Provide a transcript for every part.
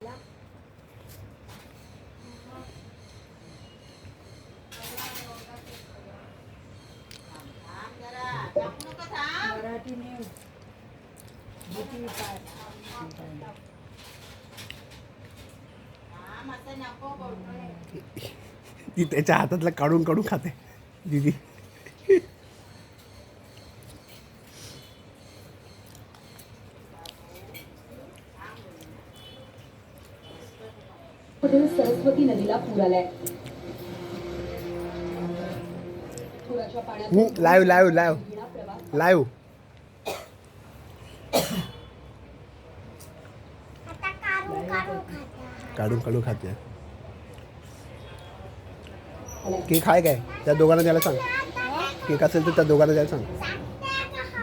ती त्याच्या हातातला काढून काढून खाते दीदी. सरस्वती नदीला पूर आलाय. पुराच्या पाण्यात लाईव्ह लाईव्ह लाईव्ह लाईव्ह काढून काढून खाते. केक आहे काय? त्या दोघांना द्यायला सांग. केक असेल तर त्या दोघांना द्यायला सांग.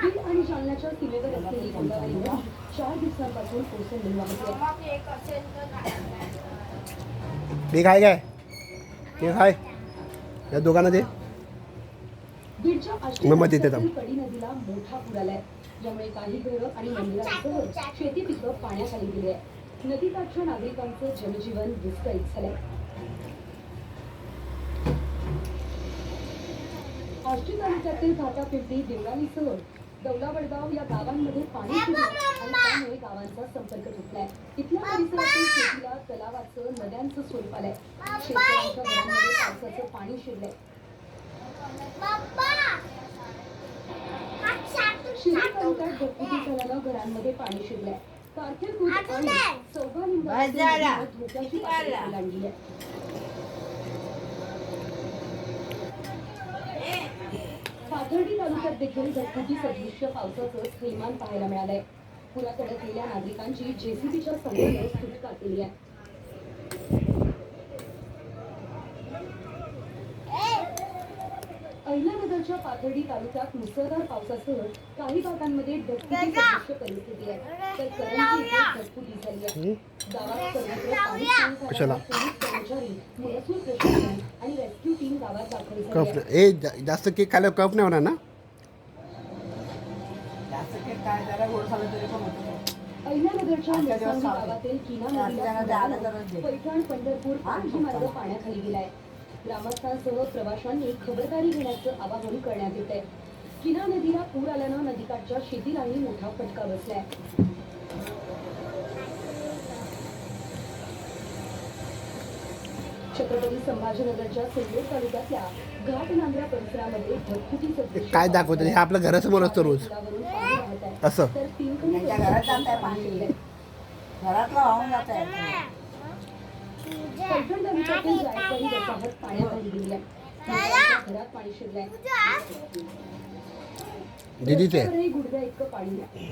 बीड आणि जालन्याच्या सीमेवर असलेली गोदावरीला 4 दिवसांपासून कोसळली आहे. केक आहे काय? केक आहे त्या दोघांना दे. बीडच्या मग तिथे थांब. कडी नदीला मोठा पूर आलाय. यामुळे काही घरं आणि मंदिरांसह शेती पिकं पाण्याखाली गेली आहे. नदीकाठच्या नागरिकांचं जनजीवन विस्कळीत झालंय. आष्टी तालुक्यातील घाटापिंपरी देवळालीसह दौलावडगाव या गावांमध्ये पाणी शिरलं आणि त्यामुळे गावांचा संपर्क तुटलाय. इथल्या परिसरातील शेतीला तलावाचं नद्यांचं स्वरूप आलंय. शेतकऱ्यांच्या घरांमध्ये पावसाचं पाणी शिरलंय. शिरूर तालुक्यात ढगफुटी झाल्यानं घरांमध्ये पाणी शिरलंय. कारखेल आणि चौघा धोक्याची पातळी ओलांडली आहे. पाथर्डी तालुक्यात देखील ढगफुटी सदृश्य पावसाचं थैमान पाहायला मिळालंय. पुरात अडकलेल्या नागरिकांची जेसीबीच्या सहाय्याने सुटका केली आहे. अहिल्यानगरच्या पाथर्डी तालुक्यात मुसळधार पावसासह काही भागांमध्ये ढगफुटी सदृश्य परिस्थिती आहे. तर करंजी इथे ढगफुटी झाली आहे. गावात सर्वत्र पाणी झाल्यानं पोलीस कर्मचारी, महसूल प्रशासन आणि रेस्क्यू टीम गावात दाखल झाली आहे. जास्त केक खायला कप नाही होणार ना? अहिल्यानगरच्या मुसांगी गावातील कीना नदीला पैठण पंढरपूर पालखी मार्ग पाण्याखाली गेलाय. ग्रामस्थांसह प्रवाशांनी खबरदारी घेण्याचं आवाहन करण्यात येत आहे. कीना नदीला पूर आल्यानं नदीकाठच्या शेतीलाही मोठा फटका बसलाय. छत्रपती संभाजीनगरच्या सिल्लोड तालुक्यातल्या घाटनांद्रा परिसरामध्ये ढगफुटी सदृश्य काय दाखवतं? हे आपलं घरासमोर असतं रोज असं. तर घरातला वाहून जात आहे. पैठण तालुक्यातील जायकवाडी वसाहत पाण्याखाली गेली आहे. घरात पाणी शिरलंय. दीदीचे गुडघ्या इतकं पाणी आहे.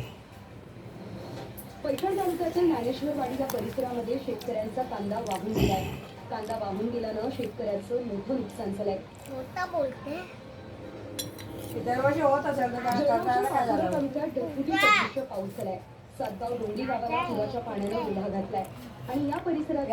पैठण तालुक्यातील ज्ञानेश्वरवाडी या परिसरामध्ये शेतकऱ्यांचा कांदा वाहून गेलाय. कांदा वाहून गेल्यानं शेतकऱ्याचं मोठं नुकसान झालंय. दरवर्षी होत असेल तालुक्यात ढगफुटी सदृश्य पाऊस झालाय. सातगाव डोंगरी गावाला पुराच्या पाण्यानं वेढा घातलाय आणि या परिसरात